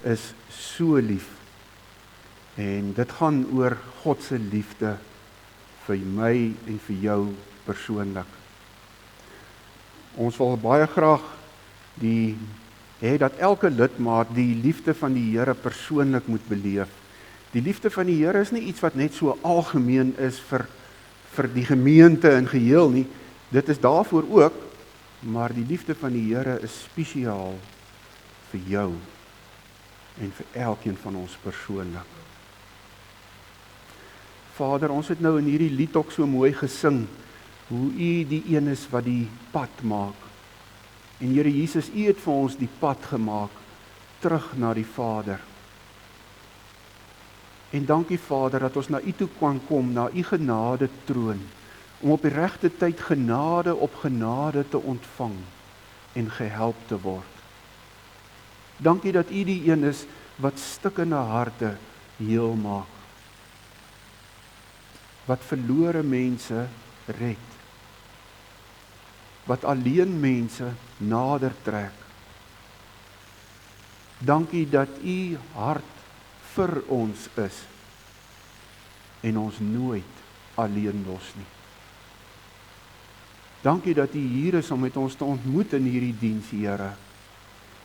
is so lief. En dit gaan oor God se liefde vir my en vir jou persoonlik. Ons wil baie graag hê dat elke lidmaat die liefde van die Here persoonlik moet beleef. Die liefde van die Here is nie iets wat net so algemeen is vir die gemeente in geheel nie. Dit is daarvoor ook, maar die liefde van die Here is spesiaal vir jou en vir elkeen van ons persoonlik. Vader, ons het nou in hierdie lied ook so mooi gesing, hoe U die een is wat die pad maak. En Here Jesus, U het vir ons die pad gemaak, terug na die Vader. En dankie Vader, dat ons na U toe kan kom, na U genade troon, om op die regte tyd genade op genade te ontvang, en gehelp te word. Dankie dat U die een is, wat stikkende harte heel maak. Wat verlore mense red. Wat alleen mense nader trek. Dankie dat U hart vir ons is en ons nooit alleen los nie. Dankie dat U hier is om met ons te ontmoet in hierdie diens, Here.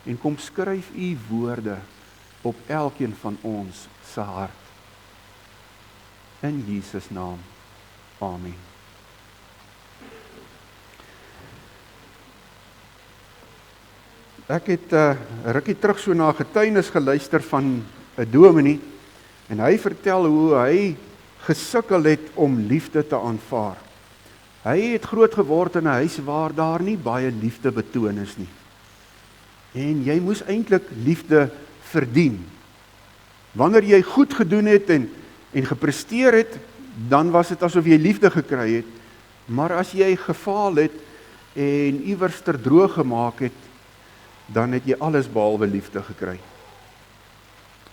En kom skryf U woorde op elkeen van ons se hart. In Jesus naam. Amen. Ek het rukkie terug so na 'n getuienis geluister van 'n dominee en hy vertel hoe hy gesukkel het om liefde te aanvaar. Hy het groot geword in 'n huis waar daar nie baie liefde betoon is nie. En jy moes eintlik liefde verdien. Wanneer jy goed gedoen het en gepresteer het, dan was dit asof jy liefde gekry het. Maar as jy gefaal het en iewers ter droog gemaak het, dan het jy alles behalwe liefde gekry.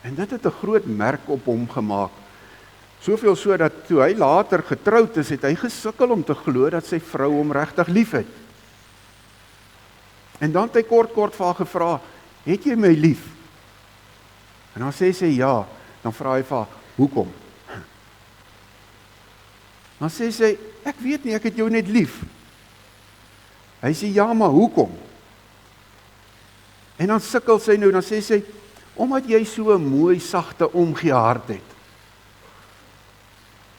En dit het 'n groot merk op hom gemaak. Soveel so dat toe hy later getroud is, het hy gesukkel om te glo dat sy vrou hom regtig lief het. En dan het hy kort vir haar gevra, het jy my lief? En dan sê sy ja, dan vra hy vir haar, hoekom? Dan sê sy, ek weet nie, ek het jou net lief. Hy sê, ja, maar hoekom? En dan sukkel sy nou, dan sê sy, omdat jy so 'n mooi, sagte, omgee hart het.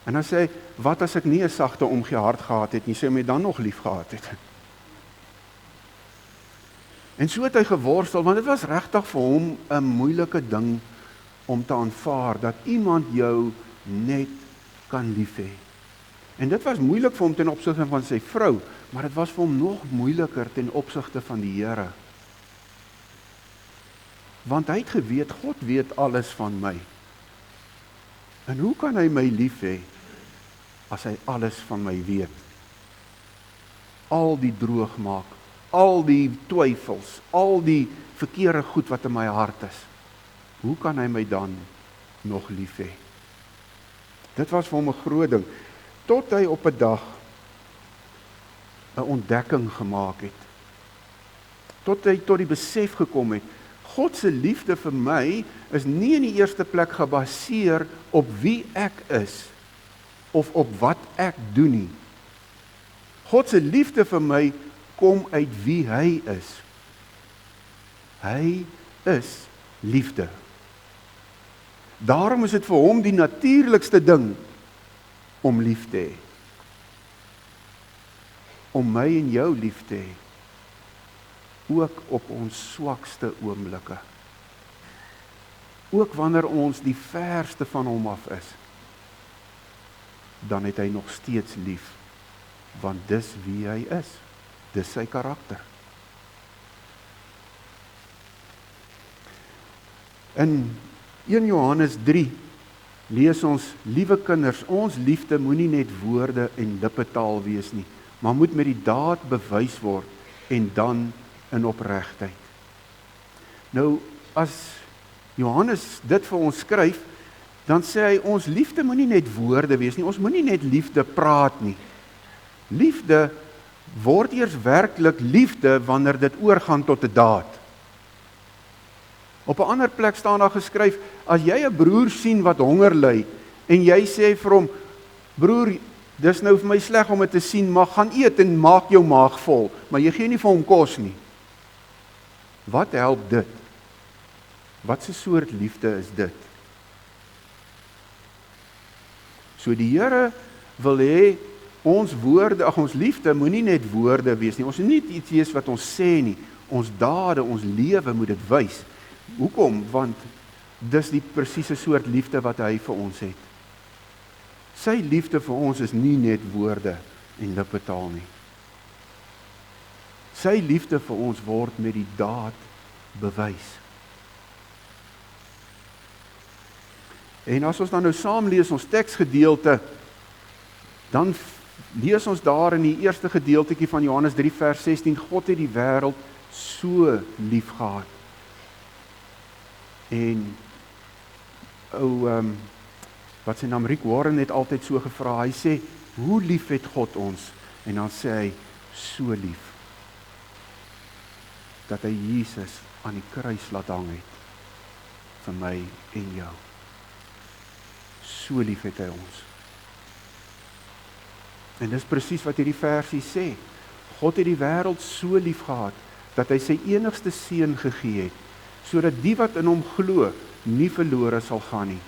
En dan sê hy, wat as ek nie 'n sagte, omgee hart gehad het nie, sê my dan nog lief gehad het? En so het hy geworstel, want dit was regtig vir hom 'n moeilike ding om te aanvaar, dat iemand jou net kan lief hê. En dit was moeilik vir hom ten opsigte van sy vrou, maar dit was vir hom nog moeiliker ten opsigte van die Here. Want hy het geweet, God weet alles van my. En hoe kan hy my lief hê, as hy alles van my weet? Al die droog maak, al die twyfels, al die verkeerde goed wat in my hart is. Hoe kan hy my dan nog lief hê? Dit was vir hom 'n groot ding, tot hy op 'n dag 'n ontdekking gemaak het. Tot hy tot die besef gekom het, God se liefde vir my is nie in die eerste plek gebaseer op wie ek is, of op wat ek doen nie. God se liefde vir my kom uit wie hy is. Hy is liefde. Daarom is dit vir hom die natuurlikste ding om lief te hê. Om my en jou lief te hê. Ook op ons swakste oomblikke. Ook wanneer ons die verste van hom af is, dan het hy nog steeds lief, want dis wie hy is, dis sy karakter. In 1 Johannes 3 lees ons, liewe kinders, ons liefde moenie net woorde en lippetaal wees nie, maar moet met die daad bewys word en dan in opregtheid. Nou, as Johannes dit vir ons skryf, dan sê hy, ons liefde moenie net woorde wees nie, ons moenie net liefde praat nie. Liefde word eers werklik liefde wanneer dit oorgaan tot 'n daad. Op 'n ander plek staan daar geskryf, as jy 'n broer sien wat honger ly, en jy sê vir hom, broer, dis nou vir my sleg om dit te sien, maar gaan eet en maak jou maag vol, maar jy gee nie vir hom kos nie. Wat help dit? Wat 'n soort liefde is dit? So die Here wil hê, ons woorde, ons liefde moenie net woorde wees nie, ons moet nie iets wees wat ons sê nie, ons dade, ons lewe moet dit wys. Hoekom? Want dis die presiese soort liefde wat hy vir ons het. Sy liefde vir ons is nie net woorde en lippetaal nie. Sy liefde vir ons word met die daad bewys. En as ons dan nou saam lees ons teksgedeelte, dan lees ons daar in die eerste gedeeltetjie van Johannes 3 vers 16, God het die wêreld so lief gehad. En wat sy naam Rick Warren het altyd so gevra, hy sê, hoe lief het God ons? En dan sê hy, so lief, dat hy Jesus aan die kruis laat hang het, vir my en jou. So lief het hy ons. En dis presies wat hierdie versie sê. God het die wêreld so lief gehad, dat hy sy enigste seun gegee het, sodat die wat in hom glo, nie verlore sal gaan nie,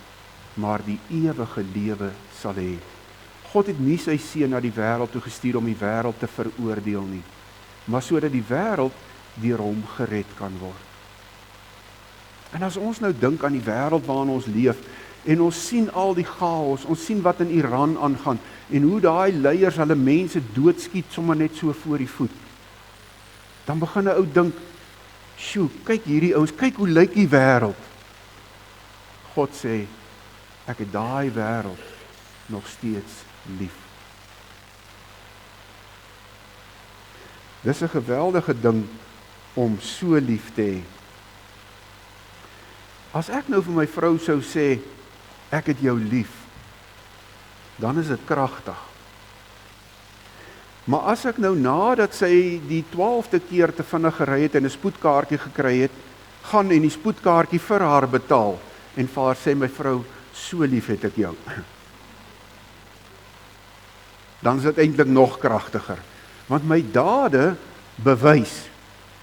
maar die ewige lewe sal hê. God het nie sy seun na die wêreld toe gestuur om die wêreld te veroordeel nie, maar sodat die wêreld deur hom gered kan word. En as ons nou dink aan die wêreld waarin ons leef, en ons sien al die chaos, ons sien wat in Iran aangaan, en hoe daai leiers hulle mense doodskiet sommer net so voor die voet, dan begin 'n ou dink, sjoe, kyk hierdie ouens, kyk hoe lyk die wêreld. God sê, ek het daai wêreld nog steeds lief. Dis 'n geweldige ding om so lief te hê. As ek nou vir my vrou sou sê, ek het jou lief, dan is dit kragtig. Maar as ek nou nadat sy die 12de keer te vinnig gery het en 'n spoedkaartjie gekry het, gaan en die spoedkaartjie vir haar betaal en vir haar sê, my vrou, so lief het ek jou. Dan is dit eintlik nog kragtiger, want my dade bewys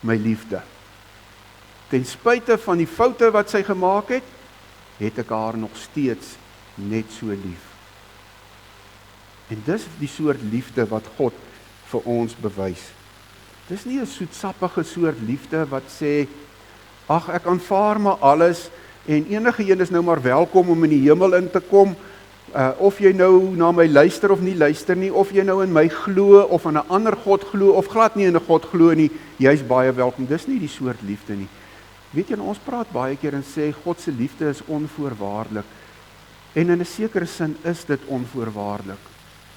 my liefde. Ten spyte van die foute wat sy gemaak het, het ek haar nog steeds net so lief. En dis die soort liefde wat God vir ons bewys. Dis nie 'n soetsappige soort liefde wat sê, ag, ek aanvaar maar alles en enige een is nou maar welkom om in die hemel in te kom, of jy nou na my luister of nie luister nie, of jy nou in my glo of in 'n ander God glo of glad nie in 'n God glo nie, jy's baie welkom. Dis nie die soort liefde nie. Weet jy, ons praat baie keer en sê God se liefde is onvoorwaardelik. En in 'n sekere sin is dit onvoorwaardelik.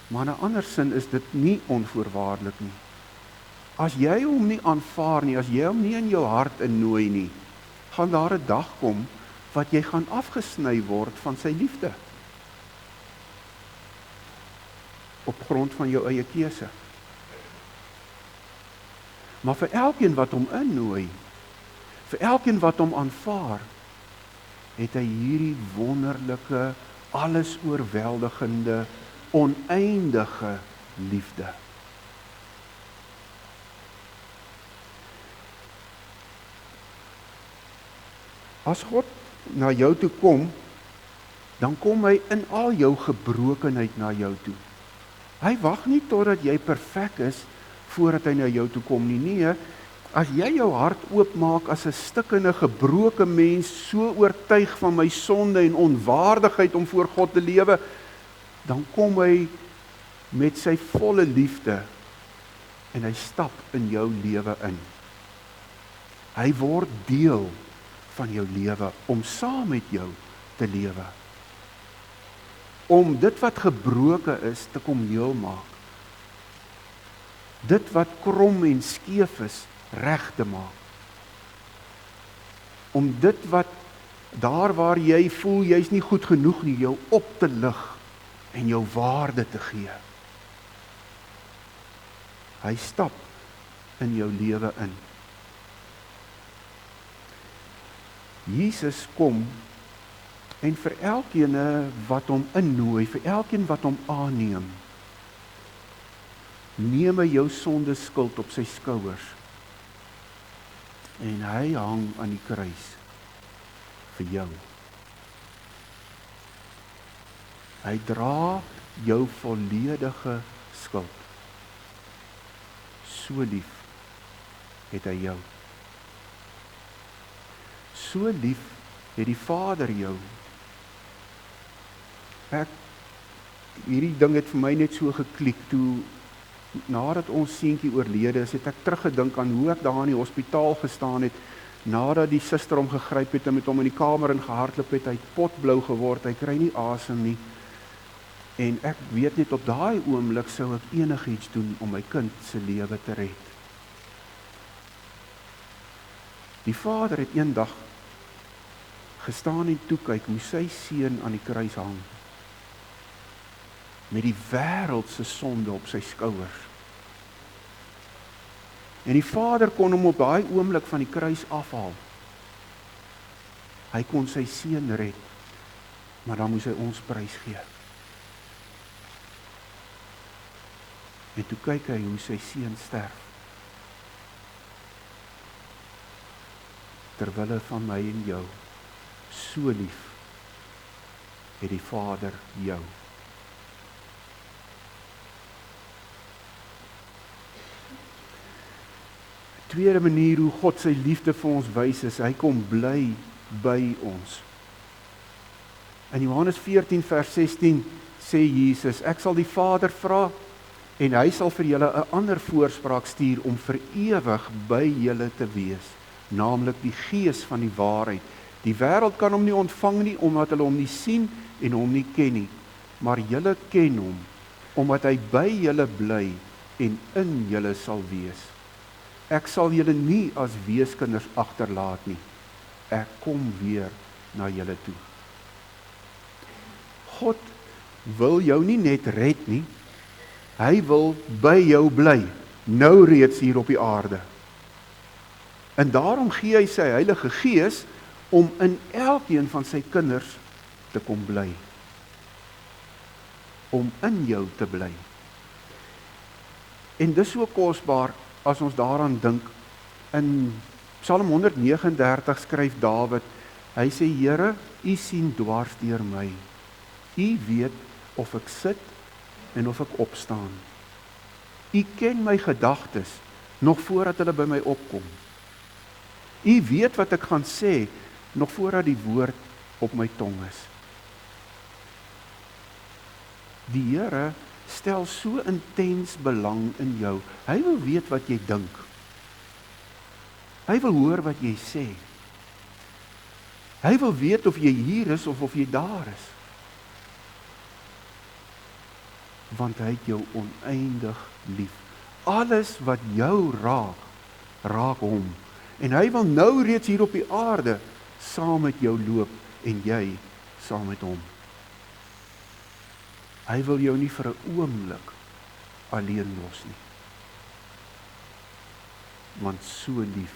Maar in 'n ander sin is dit nie onvoorwaardelik nie. As jy hom nie aanvaar nie, as jy hom nie in jou hart innooi nie, gaan daar 'n dag kom wat jy gaan afgesny word van sy liefde. Op grond van jou eie keuse. Maar vir elkeen wat hom innooi, vir elkeen wat hom aanvaar, het hy hierdie wonderlike, alles oorweldigende, oneindige liefde. As God na jou toe kom, dan kom hy in al jou gebrokenheid na jou toe. Hy wag nie totdat jy perfek is voordat hy na jou toe kom nie. Nee, as jy jou hart oopmaak as 'n stikkende, gebroke mens, so oortuig van my sonde en onwaardigheid om voor God te lewe, dan kom hy met sy volle liefde en hy stap in jou lewe in. Hy word deel van jou lewe om saam met jou te lewe. Om dit wat gebroke is te kom heel maak. Dit wat krom en skeef is reg te maak. Om dit wat daar waar jy voel jy's nie goed genoeg nie, jou op te lig en jou waarde te gee. Hy stap in jou lewe in. Jesus kom en vir elkeen wat hom innooi, vir elkeen wat hom aanneem, neem hy jou sonde skuld op sy skouers en hy hang aan die kruis vir jou. Hy dra jou volledige skuld. So lief het hy jou. So lief het die Vader jou. Hierdie ding het vir my net so geklik toe, nadat ons seentjie oorlede is, het ek teruggedink aan hoe ek daar in die hospitaal gestaan het, nadat die suster hom gegryp het en met hom in die kamer ingehardloop het, hy het potblou geword, hy kry nie asem nie. En ek weet net op daai oomblik sou ek enigiets doen om my kind se lewe te red. Die Vader het eendag gestaan en toe kyk hoe sy seun aan die kruis hang, met die wêreld se sonde op sy skouers. En die Vader kon hom op daai oomblik van die kruis afhaal. Hy kon sy seun red, maar dan moes hy ons prys gee. En toe kyk hy hoe sy seun sterf, ter wille van my en jou. So lief het die Vader jou. Tweede manier hoe God sy liefde vir ons wys is, hy kom bly by ons. In Johannes 14 vers 16 sê Jesus, ek sal die Vader vra en hy sal vir julle 'n ander voorspraak stuur om vir ewig by julle te wees, naamlik die Gees van die waarheid. Die wêreld kan hom nie ontvang nie, omdat hulle hom nie sien en hom nie ken nie, maar julle ken hom, omdat hy by julle bly en in julle sal wees. Ek sal julle nie as weeskinders agterlaat nie. Ek kom weer na julle toe. God wil jou nie net red nie, hy wil by jou bly, nou reeds hier op die aarde. En daarom gee hy sy Heilige Gees om in elkeen van sy kinders te kom bly. Om in jou te bly. En dis so kosbaar as ons daaraan dink. In Psalm 139 skryf Dawid, hy sê, Here, U sien dwars deur my. U weet of ek sit en of ek opstaan. U ken my gedagtes nog voordat hulle by my opkom. U weet wat ek gaan sê nog voordat die woord op my tong is. Die Here stel so intens belang in jou. Hy wil weet wat jy dink. Hy wil hoor wat jy sê. Hy wil weet of jy hier is of jy daar is. Want hy het jou oneindig lief. Alles wat jou raak, raak hom. En hy wil nou reeds hier op die aarde saam met jou loop en jy saam met hom. Hy wil jou nie vir 'n oomblik alleen los nie. Want so lief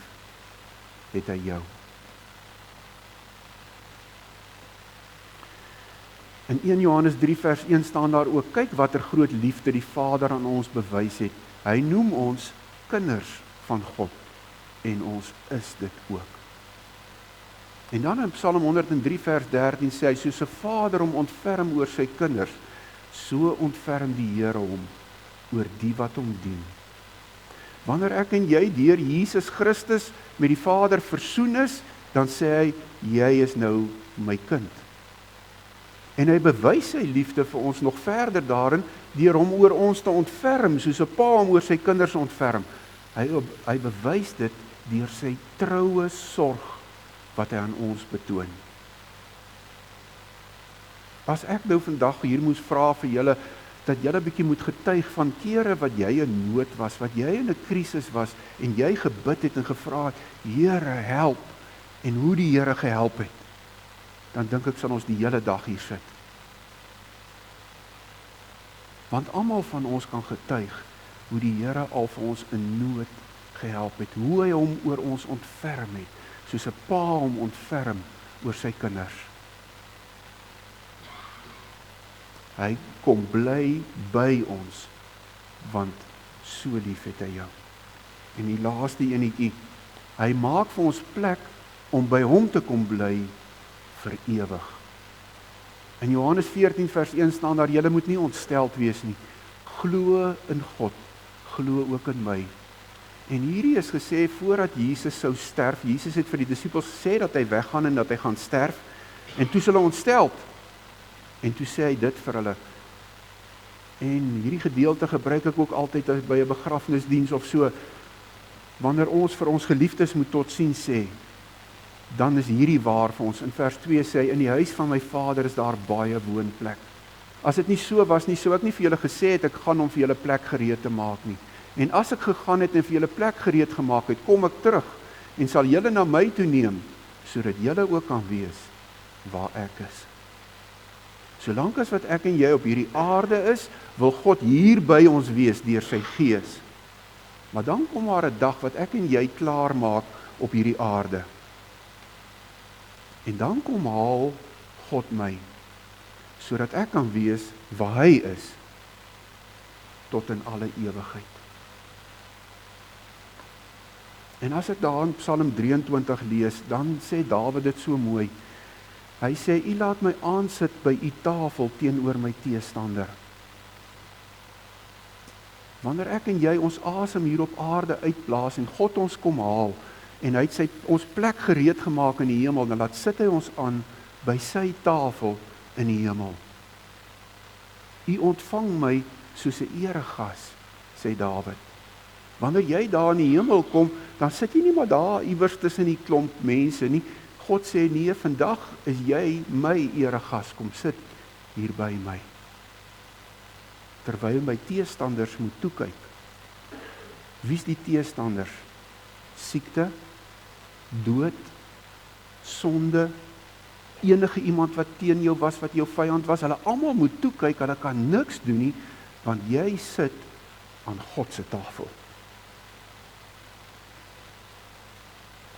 het hy jou. In 1 Johannes 3 vers 1 staan daar ook, kyk watter groot liefde die Vader aan ons bewys het. Hy noem ons kinders van God en ons is dit ook. En dan in Psalm 103 vers 13 sê hy, soos 'n vader hom ontferm oor sy kinders, so ontferm die Here hom oor die wat hom dien. Wanneer ek en jy deur Jesus Christus met die Vader versoen is, dan sê hy, jy is nou my kind. En hy bewys sy liefde vir ons nog verder daarin, deur hom oor ons te ontferm, soos 'n pa hom oor sy kinders ontferm. Hy bewys dit deur sy troue sorg wat hy aan ons betoon. As ek nou vandag hier moes vra vir julle, dat julle 'n bietjie moet getuig van kere wat jy in nood was, wat jy in 'n krisis was, en jy gebid het en gevra het, Here help, en hoe die Here gehelp het, dan dink ek sal ons die hele dag hier sit. Want almal van ons kan getuig hoe die Here al vir ons in nood gehelp het, hoe hy hom oor ons ontferm het, soos 'n pa hom ontferm oor sy kinders. Hy kom bly by ons, want so lief het hy jou. En die laaste enetjie, hy maak vir ons plek om by hom te kom bly vir ewig. In Johannes 14 vers 1 staan daar, julle moet nie ontsteld wees nie. Glo in God, glo ook in my. En hierdie is gesê voordat Jesus sou sterf. Jesus het vir die disippels gesê dat hy weggaan en dat hy gaan sterf. En toe is hulle ontsteld. En toe sê hy dit vir hulle. En hierdie gedeelte gebruik ek ook altyd by 'n begrafnisdiens of so. Wanneer ons vir ons geliefdes moet totsiens sê, dan is hierdie waar vir ons. In vers 2 sê hy, in die huis van my Vader is daar baie woonplek. As dit nie so was nie, sou ek nie vir julle gesê het, ek gaan om vir julle plek gereed te maak nie. En as ek gegaan het en vir julle plek gereed gemaak het, kom ek terug en sal julle na my toe neem, sodat julle ook kan wees waar ek is. Solank as wat ek en jy op hierdie aarde is, wil God hier by ons wees deur sy Gees. Maar dan kom maar 'n dag wat ek en jy klaar maak op hierdie aarde. En dan kom haal God my, sodat ek kan wees waar hy is, tot in alle ewigheid. En as ek daar in Psalm 23 lees, dan sê Dawid dit so mooi. Hy sê, U laat my aansit by U tafel teenoor my teestander. Wanneer ek en jy ons asem hier op aarde uitblaas en God ons kom haal, en hy het ons plek gereed gemaak in die hemel, dan laat sit hy ons aan by sy tafel in die hemel. U ontvang my soos 'n eregas, sê Dawid. Wanneer jy daar in die hemel kom, dan sit jy nie maar daar iewers tussen die klomp mense nie. God sê, nee, vandag is jy my eregas, kom sit hier by my. Terwyl my teestanders moet toekyk. Wie is die teestanders? Siekte, dood, sonde, enige iemand wat teen jou was, wat jou vyand was, hulle almal moet toekyk, hulle kan niks doen nie, want jy sit aan God se tafel.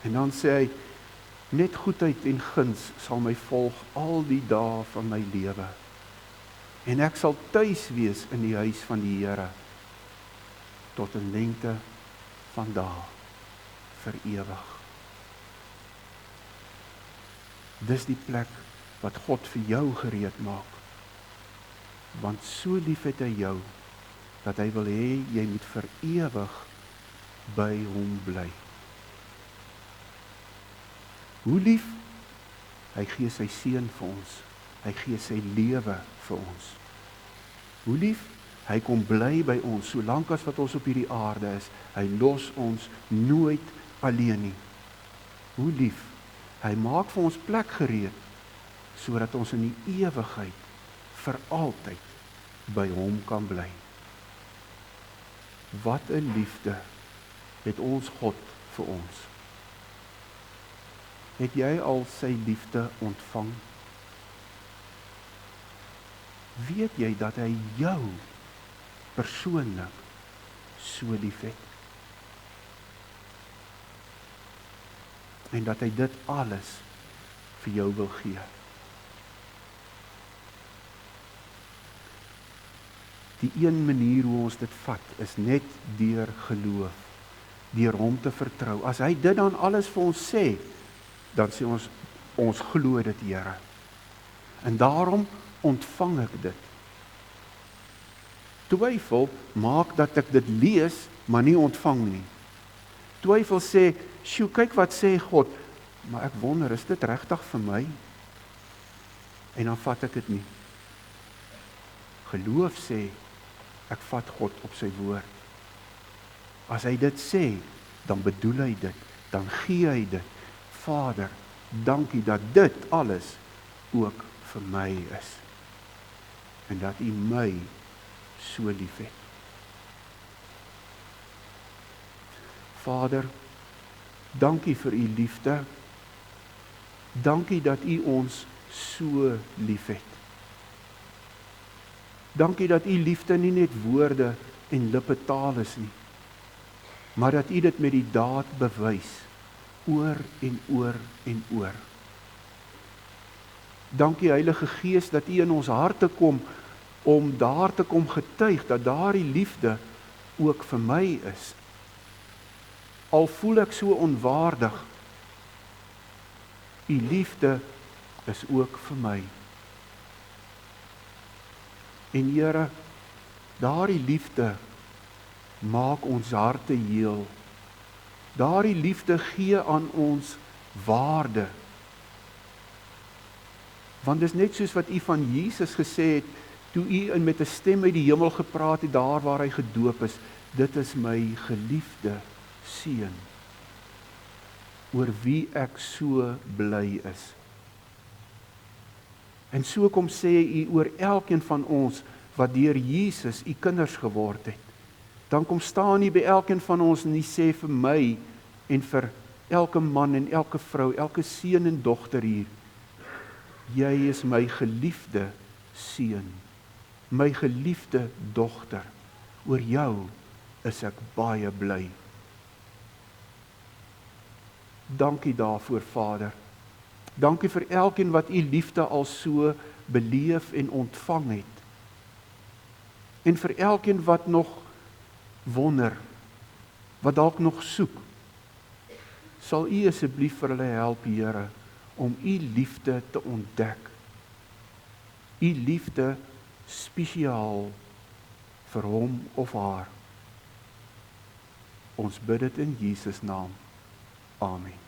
En dan sê hy, net goedheid en guns sal my volg al die dae van my lewe. En ek sal tuis wees in die huis van die Here, tot 'n lengte van dae, vir ewig. Dis die plek wat God vir jou gereed maak. Want so lief het hy jou, dat hy wil hê, jy moet vir ewig by hom bly. Hoe lief? Hy gee sy seun vir ons. Hy gee sy lewe vir ons. Hoe lief? Hy kom bly by ons, solank as wat ons op hierdie aarde is. Hy los ons nooit alleen nie. Hoe lief? Hy maak vir ons plek gereed, sodat ons in die ewigheid vir altyd by hom kan bly. Wat 'n liefde het ons God vir ons. Het jy al sy liefde ontvang? Weet jy dat hy jou persoonlik so lief het? En dat hy dit alles vir jou wil gee. Die een manier hoe ons dit vat, is net deur geloof, deur hom te vertrou. As hy dit dan alles vir ons sê, dan sê ons glo dit, Here. En daarom ontvang ek dit. Twyfel maak dat ek dit lees, maar nie ontvang nie. Twyfel sê, sjoe, kyk wat sê God, maar ek wonder, is dit regtig vir my? En dan vat ek dit nie. Geloof sê, ek vat God op sy woord. As hy dit sê, dan bedoel hy dit, dan gee hy dit. Vader, dankie dat dit alles ook vir my is. En dat U my so lief het. Vader, dankie vir U liefde. Dankie dat U ons so lief het. Dankie dat U liefde nie net woorde en lippetaal is nie, maar dat U dit met die daad bewys oor en oor en oor. Dankie Heilige Gees dat U in ons harte kom om daar te kom getuig dat daardie liefde ook vir my is. Al voel ek so onwaardig, U liefde is ook vir my. En Here, daardie liefde maak ons harte heel. Daardie liefde gee aan ons waarde. Want dis net soos wat U van Jesus gesê het, toe U met 'n stem uit die hemel gepraat het, daar waar hy gedoop is, dit is my geliefde seun, oor wie ek so bly is. En so kom sê U oor elkeen van ons, wat deur Jesus U kinders geword het. Dan kom staan U by elkeen van ons en U sê vir my, en vir elke man en elke vrou, elke seun en dogter hier, jy is my geliefde seun, my geliefde dogter, oor jou is ek baie bly. Dankie daarvoor, Vader. Dankie vir elkeen wat U liefde al so beleef en ontvang het. En vir elkeen wat nog wonder, wat dalk nog soek, sal U asseblief vir hulle help, Here, om U liefde te ontdek. U liefde spesiaal vir hom of haar. Ons bid dit in Jesus naam. Amen.